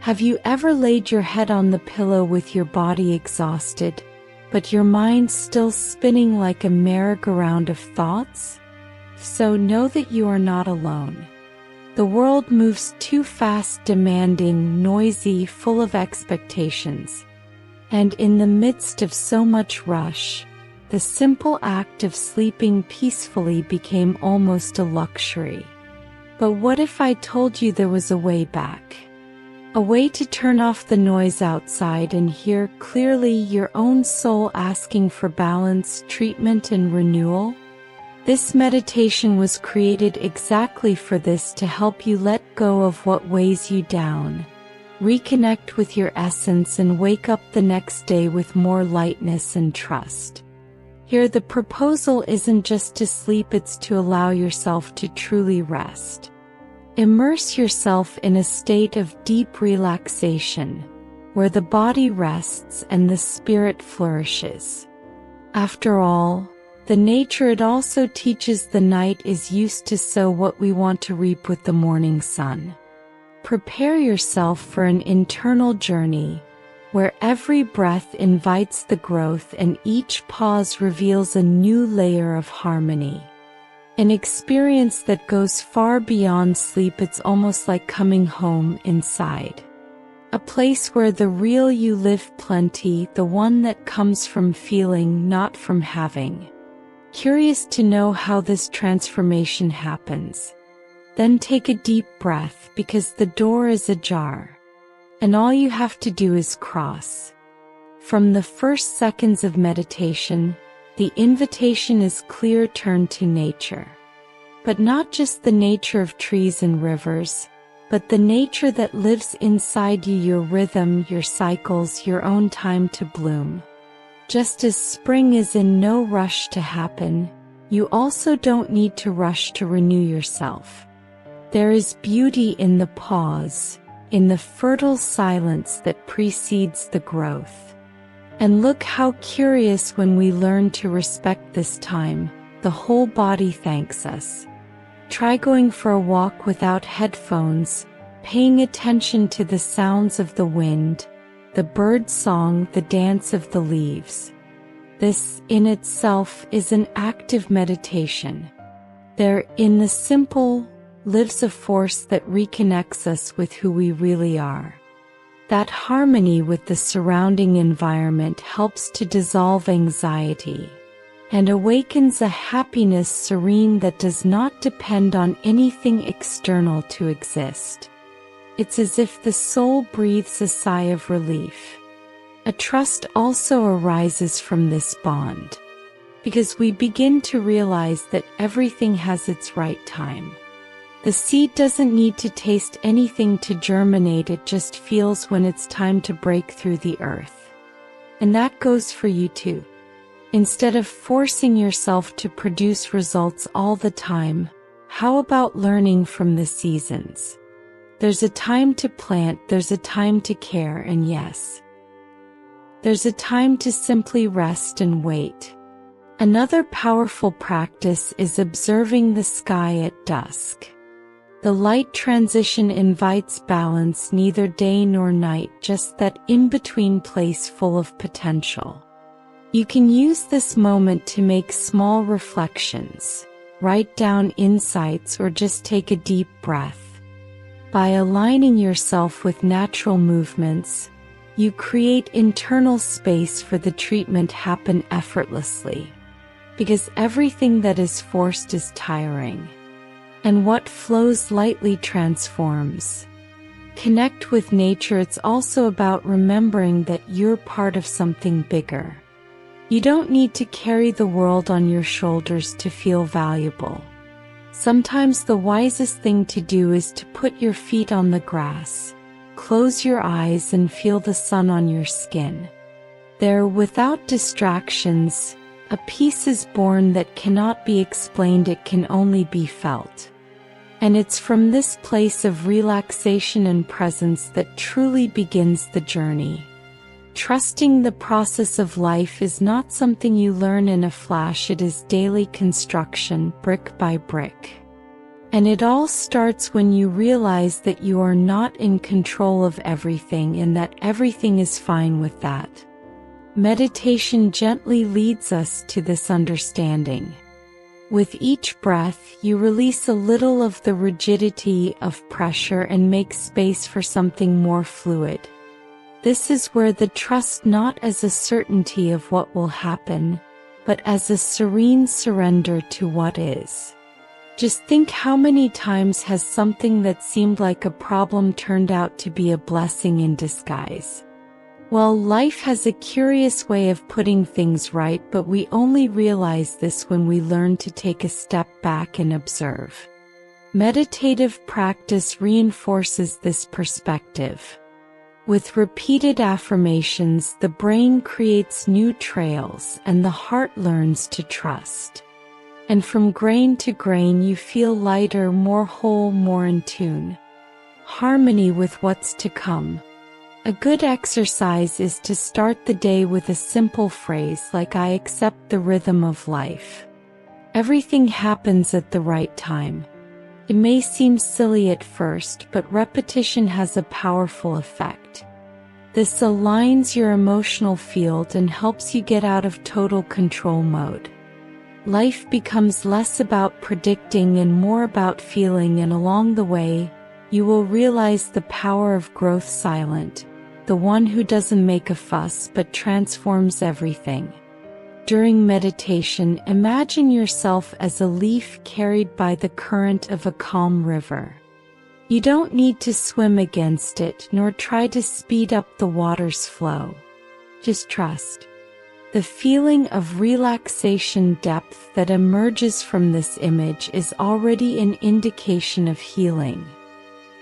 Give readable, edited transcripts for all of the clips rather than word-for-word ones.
Have you ever laid your head on the pillow with your body exhausted, but your mind still spinning like a merry-go-round of thoughts? So know that you are not alone. The world moves too fast, demanding, noisy, full of expectations. And in the midst of so much rush, the simple act of sleeping peacefully became almost a luxury. But what if I told you there was a way back? A way to turn off the noise outside and hear clearly your own soul asking for balance, treatment, and renewal? This meditation was created exactly for this, to help you let go of what weighs you down, reconnect with your essence, and wake up the next day with more lightness and trust. Here, the proposal isn't just to sleep, it's to allow yourself to truly rest. Immerse yourself in a state of deep relaxation, where the body rests and the spirit flourishes. After all, the nature, it also teaches the night is used to sow what we want to reap with the morning sun. Prepare yourself for an internal journey, where every breath invites the growth and each pause reveals a new layer of harmony. An experience that goes far beyond sleep. It's almost like coming home inside. A place where the real you live plenty, the one that comes from feeling, not from having. Curious to know how this transformation happens? Then take a deep breath, because the door is ajar, and all you have to do is cross. From the first seconds of meditation, the invitation is clear: turn to nature. But not just the nature of trees and rivers, but the nature that lives inside you, your rhythm, your cycles, your own time to bloom. Just as spring is in no rush to happen, you also don't need to rush to renew yourself. There is beauty in the pause, in the fertile silence that precedes the growth. And look how curious, when we learn to respect this time, the whole body thanks us. Try going for a walk without headphones, paying attention to the sounds of the wind, the bird song, the dance of the leaves. This, in itself, is an active meditation. There, in the simple, lives a force that reconnects us with who we really are. That harmony with the surrounding environment helps to dissolve anxiety and awakens a happiness serene that does not depend on anything external to exist. It's as if the soul breathes a sigh of relief. A trust also arises from this bond, because we begin to realize that everything has its right time. The seed doesn't need to taste anything to germinate, it just feels when it's time to break through the earth. And that goes for you too. Instead of forcing yourself to produce results all the time, how about learning from the seasons? There's a time to plant, there's a time to care, and yes, there's a time to simply rest and wait. Another powerful practice is observing the sky at dusk. The light transition invites balance, neither day nor night, just that in-between place full of potential. You can use this moment to make small reflections, write down insights, or just take a deep breath. By aligning yourself with natural movements, you create internal space for the treatment happen effortlessly. Because everything that is forced is tiring, and what flows lightly transforms. Connect with nature. It's also about remembering that you're part of something bigger. You don't need to carry the world on your shoulders to feel valuable. Sometimes the wisest thing to do is to put your feet on the grass, close your eyes, and feel the sun on your skin. There, without distractions, a peace is born that cannot be explained, it can only be felt. And it's from this place of relaxation and presence that truly begins the journey. Trusting the process of life is not something you learn in a flash, it is daily construction, brick by brick. And it all starts when you realize that you are not in control of everything and that everything is fine with that. Meditation gently leads us to this understanding. With each breath, you release a little of the rigidity of pressure and make space for something more fluid. This is where the trust not as a certainty of what will happen, but as a serene surrender to what is. Just think how many times has something that seemed like a problem turned out to be a blessing in disguise. Well, life has a curious way of putting things right, but we only realize this when we learn to take a step back and observe. Meditative practice reinforces this perspective. With repeated affirmations, the brain creates new trails and the heart learns to trust. And from grain to grain you feel lighter, more whole, more in tune. Harmony with what's to come. A good exercise is to start the day with a simple phrase like "I accept the rhythm of life." Everything happens at the right time. It may seem silly at first, but repetition has a powerful effect. This aligns your emotional field and helps you get out of total control mode. Life becomes less about predicting and more about feeling, and along the way, you will realize the power of growth silent, the one who doesn't make a fuss but transforms everything. During meditation, imagine yourself as a leaf carried by the current of a calm river. You don't need to swim against it nor try to speed up the water's flow. Just trust. The feeling of relaxation depth that emerges from this image is already an indication of healing.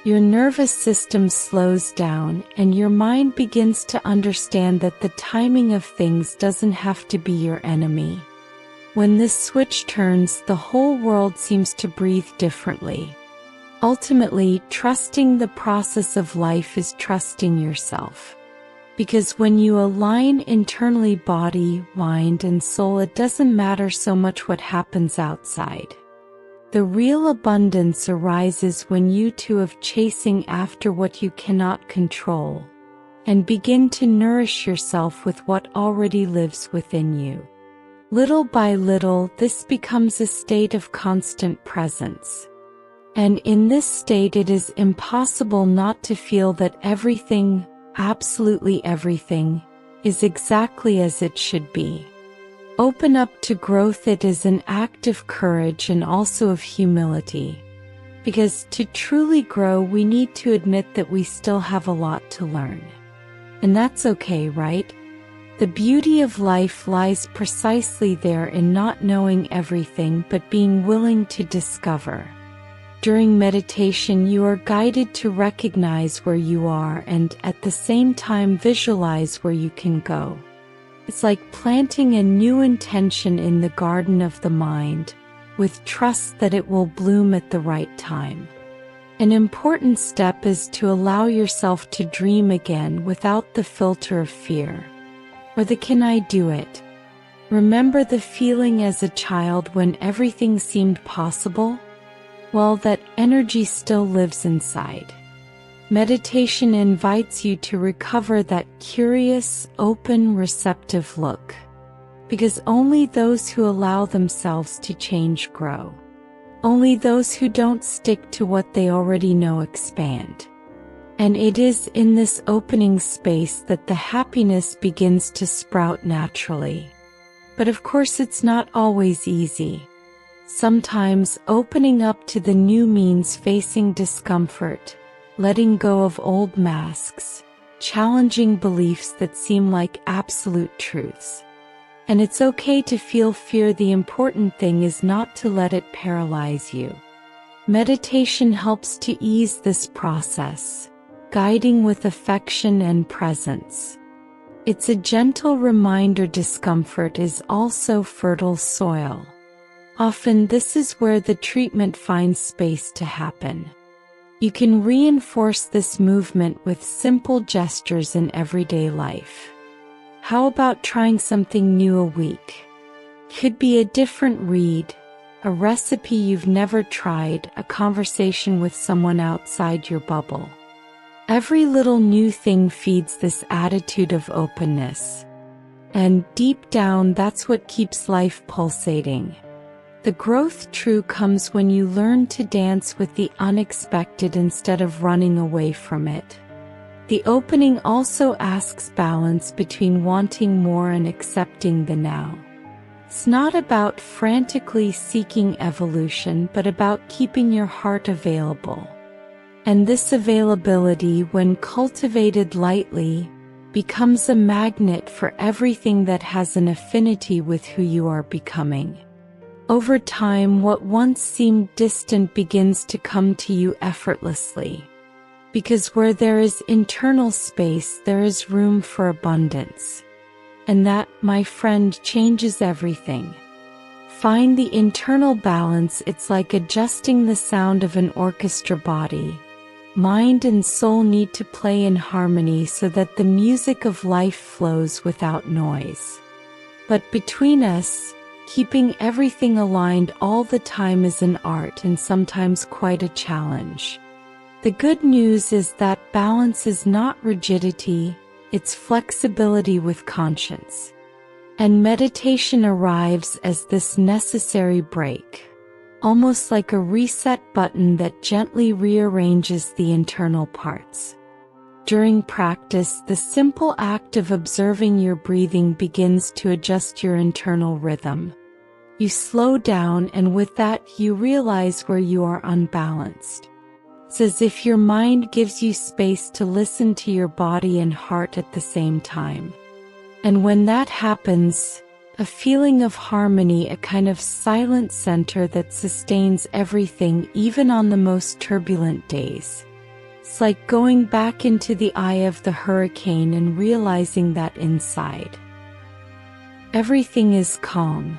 Your nervous system slows down and your mind begins to understand that the timing of things doesn't have to be your enemy. When this switch turns, the whole world seems to breathe differently. Ultimately, trusting the process of life is trusting yourself. Because when you align internally, body, mind, and soul, it doesn't matter so much what happens outside. The real abundance arises when you too of chasing after what you cannot control, and begin to nourish yourself with what already lives within you. Little by little, this becomes a state of constant presence. And in this state, it is impossible not to feel that everything, absolutely everything, is exactly as it should be. Open up to growth. It is an act of courage and also of humility. Because to truly grow, we need to admit that we still have a lot to learn. And that's okay, right? The beauty of life lies precisely there in not knowing everything but being willing to discover. During meditation, you are guided to recognize where you are and at the same time visualize where you can go. It's like planting a new intention in the garden of the mind, with trust that it will bloom at the right time. An important step is to allow yourself to dream again without the filter of fear, or the "can I do it?" Remember the feeling as a child when everything seemed possible? Well, that energy still lives inside. Meditation invites you to recover that curious, open, receptive look. Because only those who allow themselves to change grow. Only those who don't stick to what they already know expand. And it is in this opening space that the happiness begins to sprout naturally. But of course, it's not always easy. Sometimes opening up to the new means facing discomfort, letting go of old masks, challenging beliefs that seem like absolute truths. And it's okay to feel fear. The important thing is not to let it paralyze you. Meditation helps to ease this process, guiding with affection and presence. It's a gentle reminder discomfort is also fertile soil. Often this is where the treatment finds space to happen. You can reinforce this movement with simple gestures in everyday life. How about trying something new a week? Could be a different read, a recipe you've never tried, a conversation with someone outside your bubble. Every little new thing feeds this attitude of openness. And deep down, that's what keeps life pulsating. The growth true comes when you learn to dance with the unexpected instead of running away from it. The opening also asks balance between wanting more and accepting the now. It's not about frantically seeking evolution, but about keeping your heart available. And this availability, when cultivated lightly, becomes a magnet for everything that has an affinity with who you are becoming. Over time, what once seemed distant begins to come to you effortlessly. Because where there is internal space, there is room for abundance. And that, my friend, changes everything. Find the internal balance. It's like adjusting the sound of an orchestra body. Mind and soul need to play in harmony so that the music of life flows without noise. But between us, keeping everything aligned all the time is an art and sometimes quite a challenge. The good news is that balance is not rigidity, it's flexibility with conscience. And meditation arrives as this necessary break, almost like a reset button that gently rearranges the internal parts. During practice, the simple act of observing your breathing begins to adjust your internal rhythm. You slow down, and with that, you realize where you are unbalanced. It's as if your mind gives you space to listen to your body and heart at the same time. And when that happens, a feeling of harmony, a kind of silent center that sustains everything, even on the most turbulent days. It's like going back into the eye of the hurricane and realizing that inside everything is calm.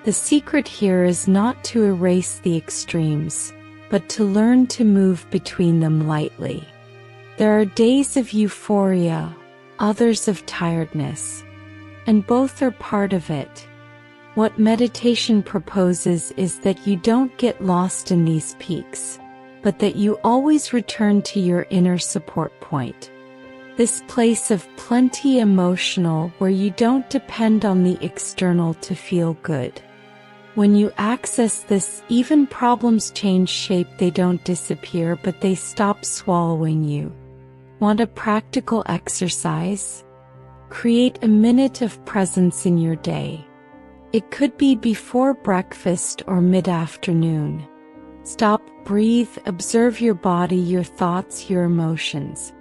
The secret here is not to erase the extremes, but to learn to move between them lightly. There are days of euphoria, others of tiredness, and both are part of it. What meditation proposes is that you don't get lost in these peaks, but that you always return to your inner support point. This place of plenty, emotional, where you don't depend on the external to feel good. When you access this, even problems change shape. They don't disappear, but they stop swallowing you. Want a practical exercise? Create a minute of presence in your day. It could be before breakfast or mid-afternoon. Stop, breathe, observe your body, your thoughts, your emotions.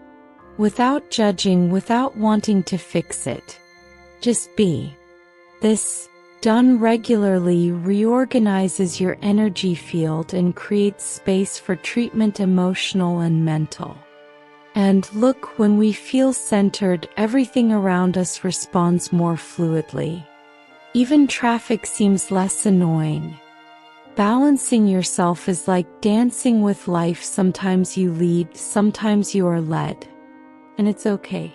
Without judging, without wanting to fix it. Just be. This, done regularly, reorganizes your energy field and creates space for treatment, emotional and mental. And look, when we feel centered, everything around us responds more fluidly. Even traffic seems less annoying. Balancing yourself is like dancing with life. Sometimes you lead, sometimes you are led. And it's okay.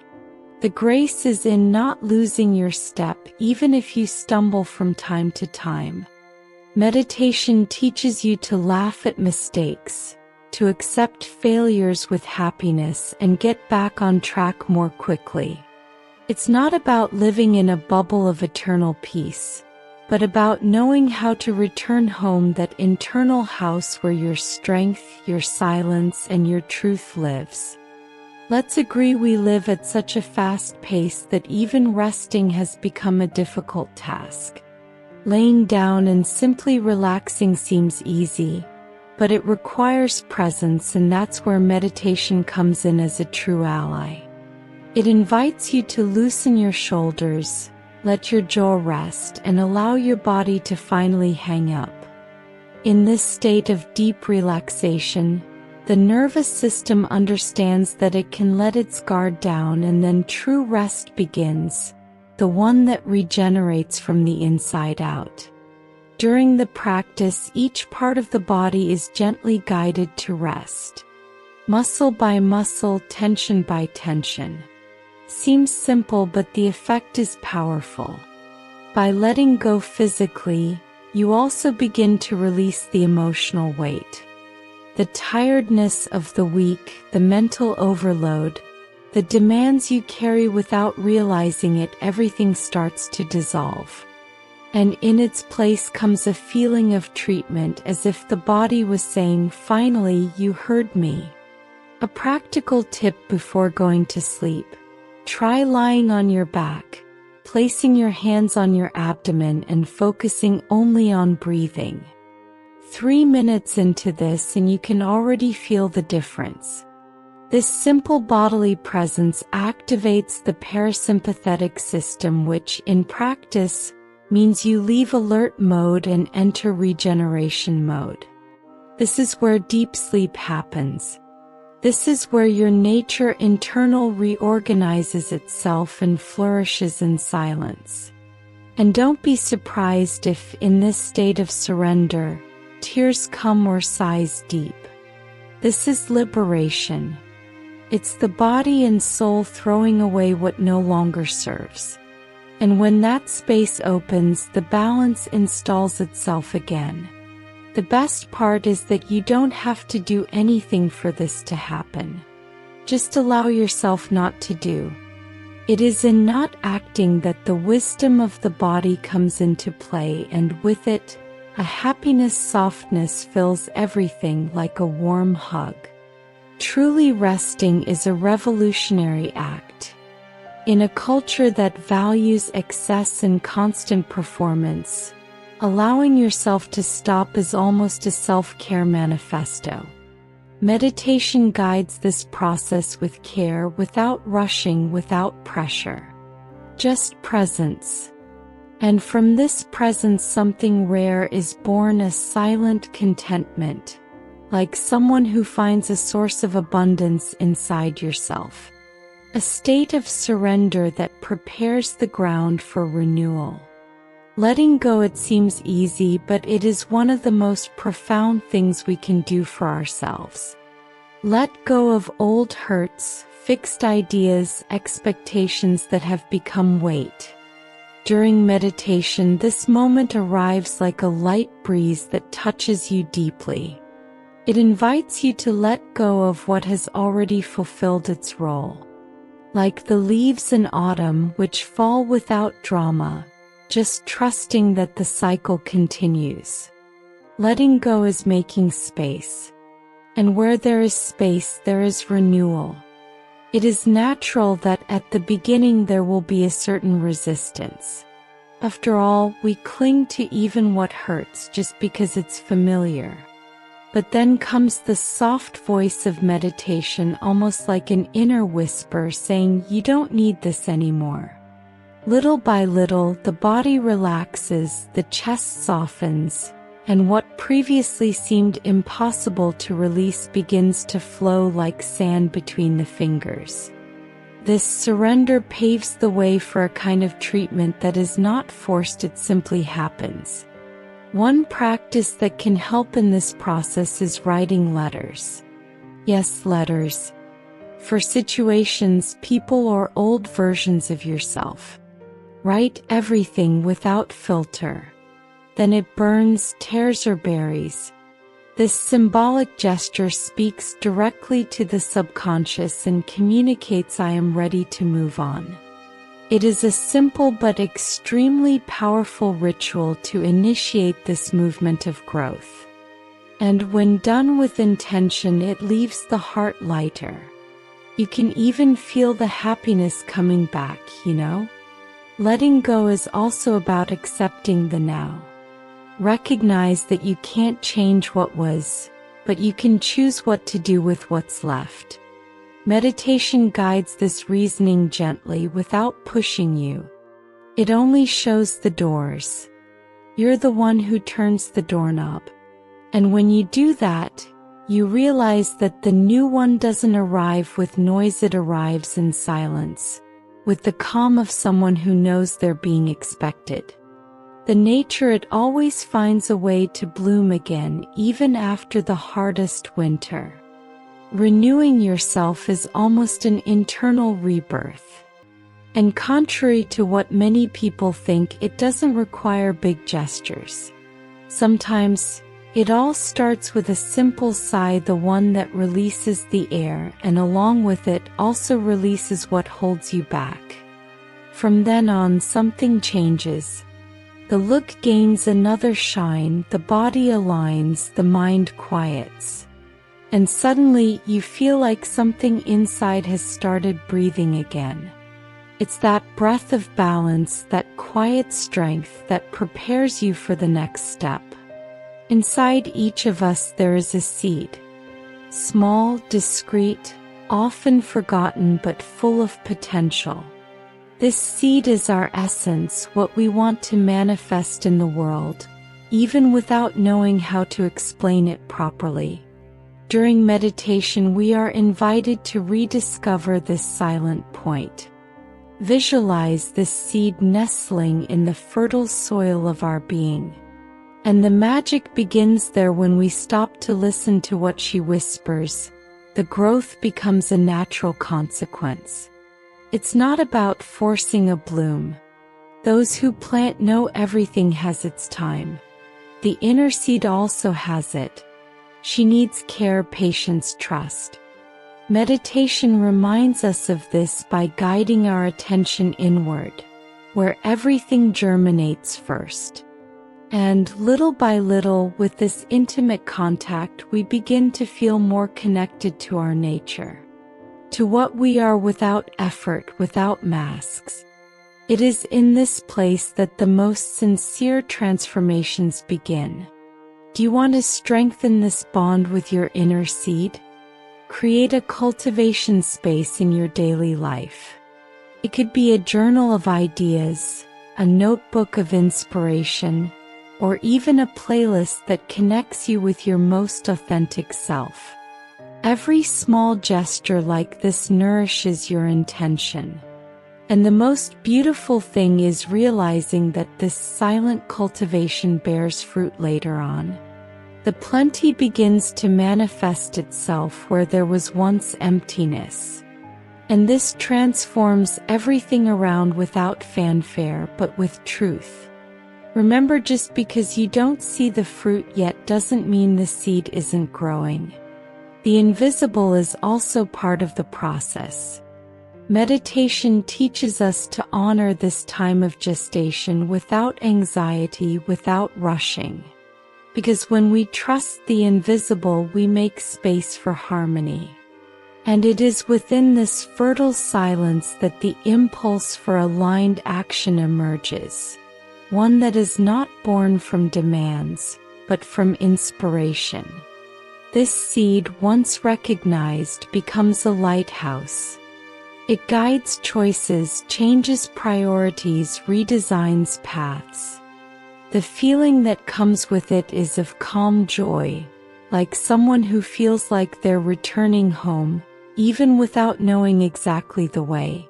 The grace is in not losing your step, even if you stumble from time to time. Meditation teaches you to laugh at mistakes, to accept failures with happiness, and get back on track more quickly. It's not about living in a bubble of eternal peace, but about knowing how to return home, that internal house where your strength, your silence, and your truth lives. Let's agree we live at such a fast pace that even resting has become a difficult task. Laying down and simply relaxing seems easy, but it requires presence, and that's where meditation comes in as a true ally. It invites you to loosen your shoulders, let your jaw rest, and allow your body to finally hang up. In this state of deep relaxation, the nervous system understands that it can let its guard down, and then true rest begins, the one that regenerates from the inside out. During the practice, each part of the body is gently guided to rest. Muscle by muscle, tension by tension. Seems simple, but the effect is powerful. By letting go physically, you also begin to release the emotional weight. The tiredness of the week, the mental overload, the demands you carry without realizing it, everything starts to dissolve. And in its place comes a feeling of treatment, as if the body was saying, "Finally, you heard me." A practical tip before going to sleep: try lying on your back, placing your hands on your abdomen and focusing only on breathing. 3 minutes into this and you can already feel the difference. This simple bodily presence activates the parasympathetic system, which, in practice, means you leave alert mode and enter regeneration mode. This is where deep sleep happens. This is where your nature internal reorganizes itself and flourishes in silence. And don't be surprised if, in this state of surrender, tears come or sighs deep. This is liberation. It's the body and soul throwing away what no longer serves. And when that space opens, the balance installs itself again. The best part is that you don't have to do anything for this to happen. Just allow yourself not to do. It is in not acting that the wisdom of the body comes into play, and with it, a happiness, softness fills everything like a warm hug. Truly resting is a revolutionary act. In a culture that values excess and constant performance, allowing yourself to stop is almost a self-care manifesto. Meditation guides this process with care, without rushing, without pressure. Just presence. And from this presence something rare is born: a silent contentment, like someone who finds a source of abundance inside yourself. A state of surrender that prepares the ground for renewal. Letting go, it seems easy, but it is one of the most profound things we can do for ourselves. Let go of old hurts, fixed ideas, expectations that have become weight. During meditation, this moment arrives like a light breeze that touches you deeply. It invites you to let go of what has already fulfilled its role. Like the leaves in autumn, which fall without drama, just trusting that the cycle continues. Letting go is making space. And where there is space, there is renewal. It is natural that at the beginning there will be a certain resistance. After all, we cling to even what hurts just because it's familiar. But then comes the soft voice of meditation, almost like an inner whisper saying, "You don't need this anymore." Little by little, the body relaxes, the chest softens, and what previously seemed impossible to release begins to flow like sand between the fingers. This surrender paves the way for a kind of treatment that is not forced, it simply happens. One practice that can help in this process is writing letters. Yes, letters. For situations, people, or old versions of yourself. Write everything without filter. Then it burns, tears, or buries. This symbolic gesture speaks directly to the subconscious and communicates, "I am ready to move on." It is a simple but extremely powerful ritual to initiate this movement of growth. And when done with intention, it leaves the heart lighter. You can even feel the happiness coming back, you know? Letting go is also about accepting the now. Recognize that you can't change what was, but you can choose what to do with what's left. Meditation guides this reasoning gently without pushing you. It only shows the doors. You're the one who turns the doorknob. And when you do that, you realize that the new one doesn't arrive with noise, it arrives in silence, with the calm of someone who knows they're being expected. The nature, it always finds a way to bloom again, even after the hardest winter. Renewing yourself is almost an internal rebirth. And contrary to what many people think, it doesn't require big gestures. Sometimes, it all starts with a simple sigh, the one that releases the air and along with it also releases what holds you back. From then on, something changes. The look gains another shine, the body aligns, the mind quiets. And suddenly, you feel like something inside has started breathing again. It's that breath of balance, that quiet strength that prepares you for the next step. Inside each of us there is a seed. Small, discreet, often forgotten but full of potential. This seed is our essence, what we want to manifest in the world, even without knowing how to explain it properly. During meditation, we are invited to rediscover this silent point. Visualize this seed nestling in the fertile soil of our being. And the magic begins there. When we stop to listen to what she whispers, the growth becomes a natural consequence. It's not about forcing a bloom. Those who plant know everything has its time. The inner seed also has it. She needs care, patience, trust. Meditation reminds us of this by guiding our attention inward, where everything germinates first. And little by little, with this intimate contact, we begin to feel more connected to our nature, to what we are without effort, without masks. It is in this place that the most sincere transformations begin. Do you want to strengthen this bond with your inner seed? Create a cultivation space in your daily life. It could be a journal of ideas, a notebook of inspiration, or even a playlist that connects you with your most authentic self. Every small gesture like this nourishes your intention. And the most beautiful thing is realizing that this silent cultivation bears fruit later on. The plenty begins to manifest itself where there was once emptiness. And this transforms everything around without fanfare but with truth. Remember, just because you don't see the fruit yet doesn't mean the seed isn't growing. The invisible is also part of the process. Meditation teaches us to honor this time of gestation without anxiety, without rushing. Because when we trust the invisible, we make space for harmony. And it is within this fertile silence that the impulse for aligned action emerges. One that is not born from demands, but from inspiration. This seed, once recognized, becomes a lighthouse. It guides choices, changes priorities, redesigns paths. The feeling that comes with it is of calm joy, like someone who feels like they're returning home, even without knowing exactly the way.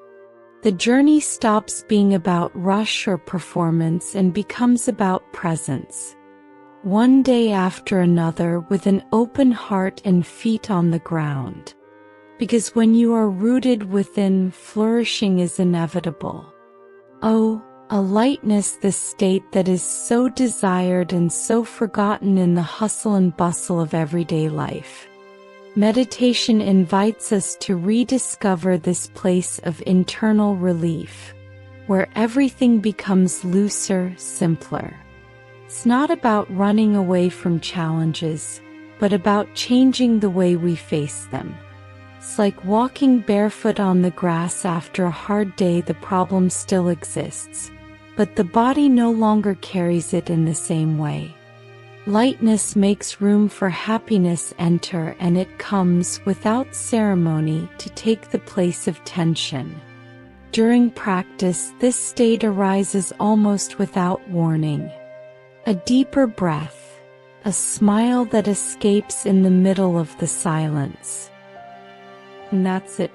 The journey stops being about rush or performance and becomes about presence. One day after another, with an open heart and feet on the ground. Because when you are rooted within, flourishing is inevitable. Oh, a lightness, this state that is so desired and so forgotten in the hustle and bustle of everyday life. Meditation invites us to rediscover this place of internal relief, where everything becomes looser, simpler. It's not about running away from challenges, but about changing the way we face them. It's like walking barefoot on the grass after a hard day. The problem still exists, but the body no longer carries it in the same way. Lightness makes room for happiness enter, and it comes without ceremony to take the place of tension. During practice, this state arises almost without warning. A deeper breath, a smile that escapes in the middle of the silence. And that's it.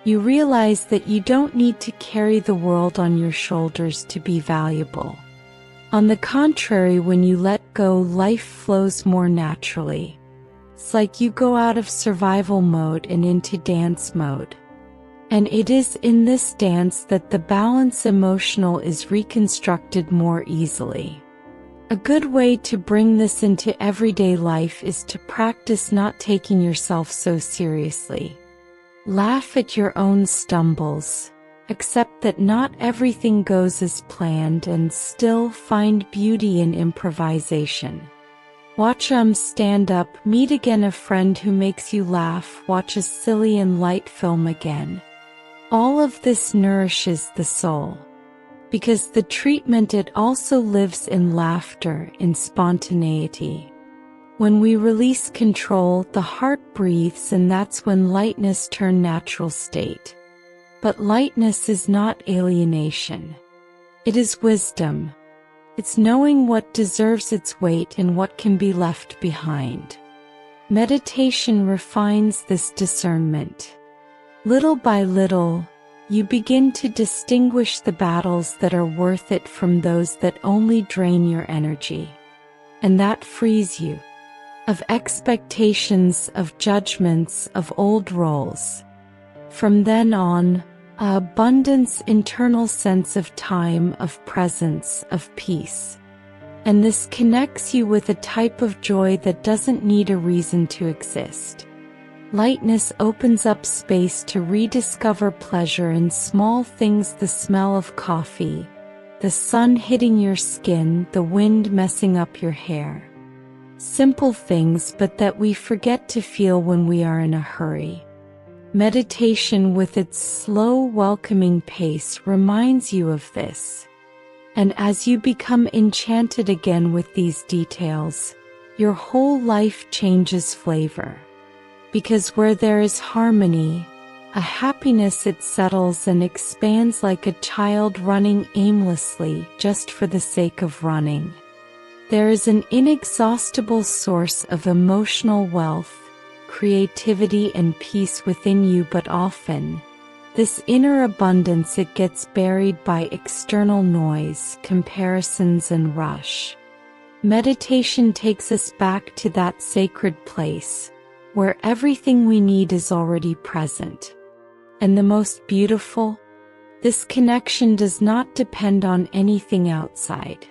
You realize that you don't need to carry the world on your shoulders to be valuable. On the contrary, when you let go, life flows more naturally. It's like you go out of survival mode and into dance mode. And it is in this dance that the balance emotional is reconstructed more easily. A good way to bring this into everyday life is to practice not taking yourself so seriously. Laugh at your own stumbles. Accept that not everything goes as planned and still find beauty in improvisation. Watch stand up, meet again a friend who makes you laugh, watch a silly and light film again. All of this nourishes the soul. Because the treatment, it also lives in laughter, in spontaneity. When we release control, the heart breathes, and that's when lightness turns natural state. But lightness is not alienation. It is wisdom. It's knowing what deserves its weight and what can be left behind. Meditation refines this discernment. Little by little, you begin to distinguish the battles that are worth it from those that only drain your energy. And that frees you of expectations, of judgments, of old roles. From then on, an abundance internal sense of time, of presence, of peace. And this connects you with a type of joy that doesn't need a reason to exist. Lightness opens up space to rediscover pleasure in small things: the smell of coffee, the sun hitting your skin, the wind messing up your hair. Simple things, but that we forget to feel when we are in a hurry. Meditation, with its slow, welcoming pace, reminds you of this. And as you become enchanted again with these details, your whole life changes flavor. Because where there is harmony, a happiness, it settles and expands like a child running aimlessly just for the sake of running. There is an inexhaustible source of emotional wealth, creativity and peace within you, but often, this inner abundance, it gets buried by external noise, comparisons and rush. Meditation takes us back to that sacred place, where everything we need is already present. And the most beautiful? This connection does not depend on anything outside.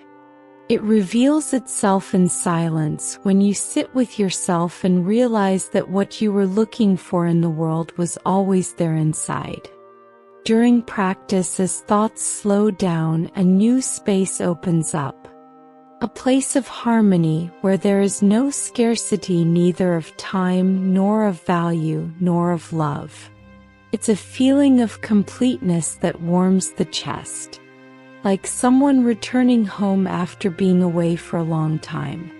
It reveals itself in silence when you sit with yourself and realize that what you were looking for in the world was always there inside. During practice, as thoughts slow down, a new space opens up. A place of harmony where there is no scarcity, neither of time, nor of value, nor of love. It's a feeling of completeness that warms the chest. Like someone returning home after being away for a long time.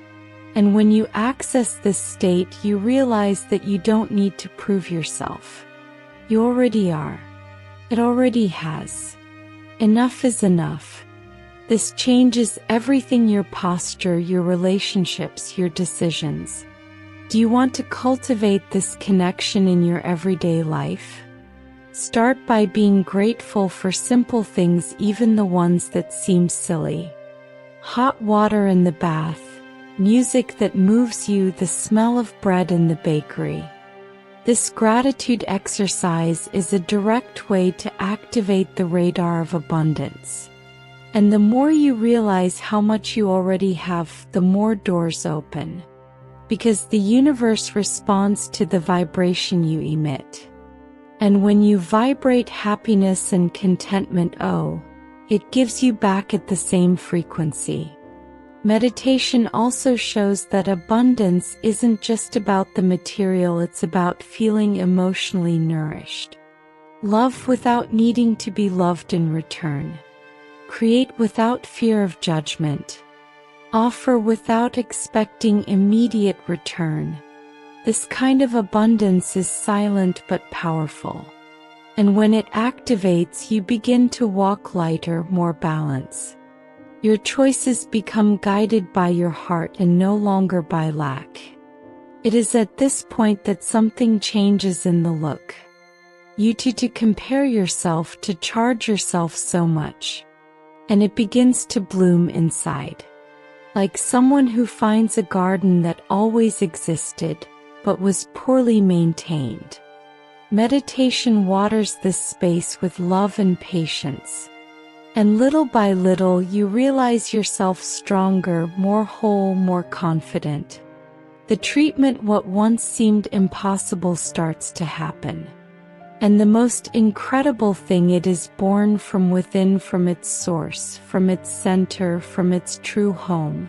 And when you access this state, you realize that you don't need to prove yourself. You already are. It already has. Enough is enough. This changes everything: your posture, your relationships, your decisions. Do you want to cultivate this connection in your everyday life? Start by being grateful for simple things, even the ones that seem silly. Hot water in the bath, music that moves you, the smell of bread in the bakery. This gratitude exercise is a direct way to activate the radar of abundance. And the more you realize how much you already have, the more doors open. Because the universe responds to the vibration you emit. And when you vibrate happiness and contentment, it gives you back at the same frequency. Meditation also shows that abundance isn't just about the material, it's about feeling emotionally nourished. Love without needing to be loved in return. Create without fear of judgment. Offer without expecting immediate return. This kind of abundance is silent but powerful. And when it activates, you begin to walk lighter, more balanced. Your choices become guided by your heart and no longer by lack. It is at this point that something changes in the look. You to compare yourself, to charge yourself so much. And it begins to bloom inside. Like someone who finds a garden that always existed, but was poorly maintained. Meditation waters this space with love and patience. And little by little you realize yourself stronger, more whole, more confident. The treatment what once seemed impossible starts to happen. And the most incredible thing, it is born from within, from its source, from its center, from its true home.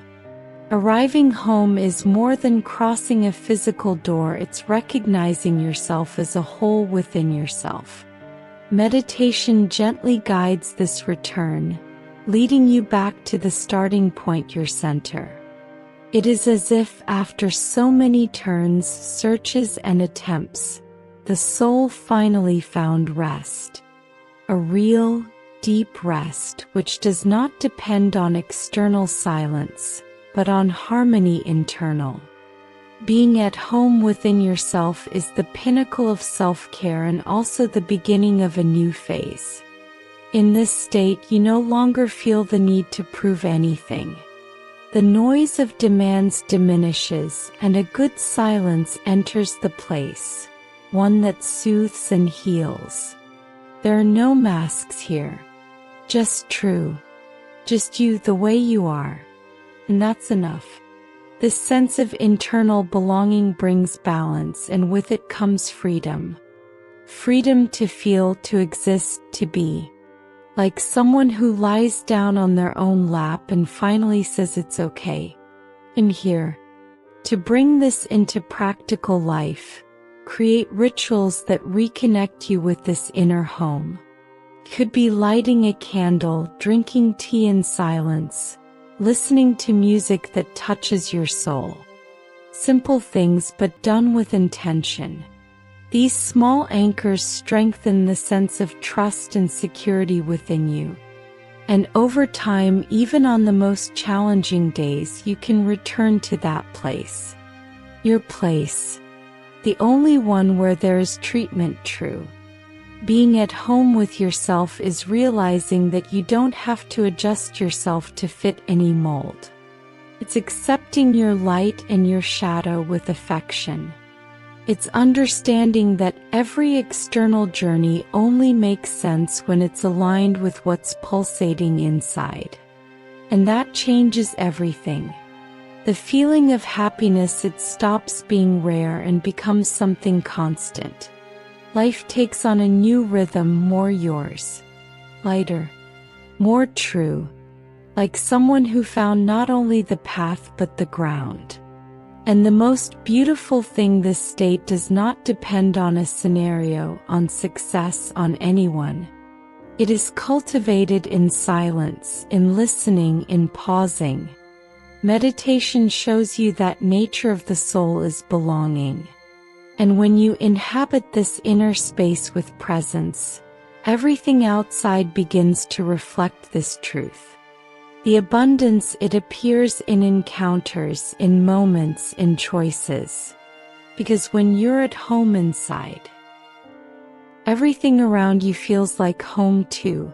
Arriving home is more than crossing a physical door, it's recognizing yourself as a whole within yourself. Meditation gently guides this return, leading you back to the starting point, your center. It is as if after so many turns, searches and attempts, the soul finally found rest. A real, deep rest which does not depend on external silence, but on harmony internal. Being at home within yourself is the pinnacle of self-care and also the beginning of a new phase. In this state, you no longer feel the need to prove anything. The noise of demands diminishes, and a good silence enters the place, one that soothes and heals. There are no masks here. Just true. Just you the way you are. And that's enough. This sense of internal belonging brings balance, and with it comes freedom. Freedom to feel, to exist, to be. Like someone who lies down on their own lap and finally says it's okay. And here, to bring this into practical life, create rituals that reconnect you with this inner home. Could be lighting a candle, drinking tea in silence, listening to music that touches your soul. Simple things, but done with intention. These small anchors strengthen the sense of trust and security within you. And over time, even on the most challenging days, you can return to that place. Your place. The only one where there is treatment true. Being at home with yourself is realizing that you don't have to adjust yourself to fit any mold. It's accepting your light and your shadow with affection. It's understanding that every external journey only makes sense when it's aligned with what's pulsating inside. And that changes everything. The feeling of happiness, it stops being rare and becomes something constant. Life takes on a new rhythm, more yours. Lighter. More true. Like someone who found not only the path but the ground. And the most beautiful thing, this state does not depend on a scenario, on success, on anyone. It is cultivated in silence, in listening, in pausing. Meditation shows you that nature of the soul is belonging. And when you inhabit this inner space with presence, everything outside begins to reflect this truth. The abundance, it appears in encounters, in moments, in choices. Because when you're at home inside, everything around you feels like home too.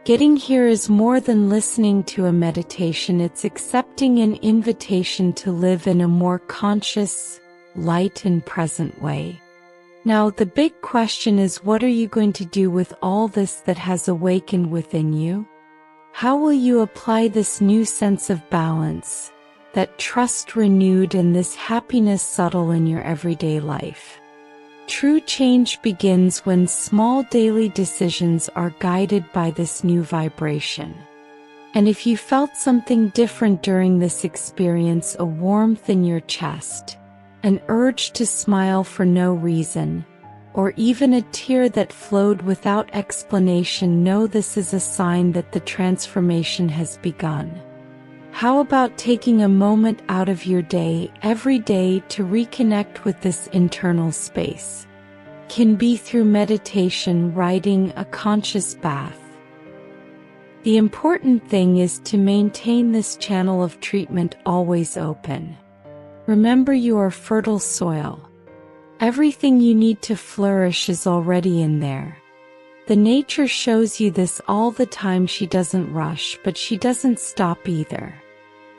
Getting here is more than listening to a meditation, it's accepting an invitation to live in a more conscious, light and present way. Now the big question is, what are you going to do with all this that has awakened within you? How will you apply this new sense of balance, that trust renewed, and this happiness subtle in your everyday life? True change begins when small daily decisions are guided by this new vibration. And if you felt something different during this experience, a warmth in your chest, an urge to smile for no reason, or even a tear that flowed without explanation, know this is a sign that the transformation has begun. How about taking a moment out of your day, every day, to reconnect with this internal space? Can be through meditation, writing, a conscious bath. The important thing is to maintain this channel of treatment always open. Remember, you are fertile soil. Everything you need to flourish is already in there. The nature shows you this all the time. She doesn't rush, but she doesn't stop either.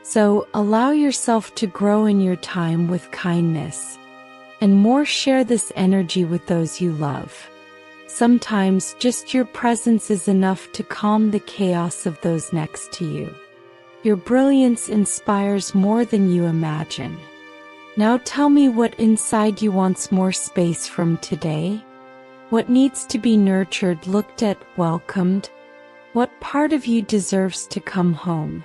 So allow yourself to grow in your time with kindness. And more, share this energy with those you love. Sometimes just your presence is enough to calm the chaos of those next to you. Your brilliance inspires more than you imagine. Now tell me what inside you wants more space from today? What needs to be nurtured, looked at, welcomed? What part of you deserves to come home?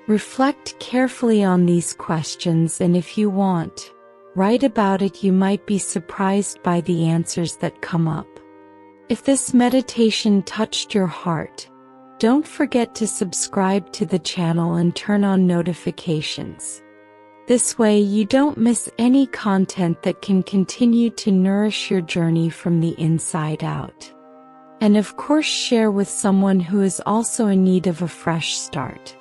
Reflect carefully on these questions, and if you want, write about it. You might be surprised by the answers that come up. If this meditation touched your heart, don't forget to subscribe to the channel and turn on notifications. This way you don't miss any content that can continue to nourish your journey from the inside out. And of course, share with someone who is also in need of a fresh start.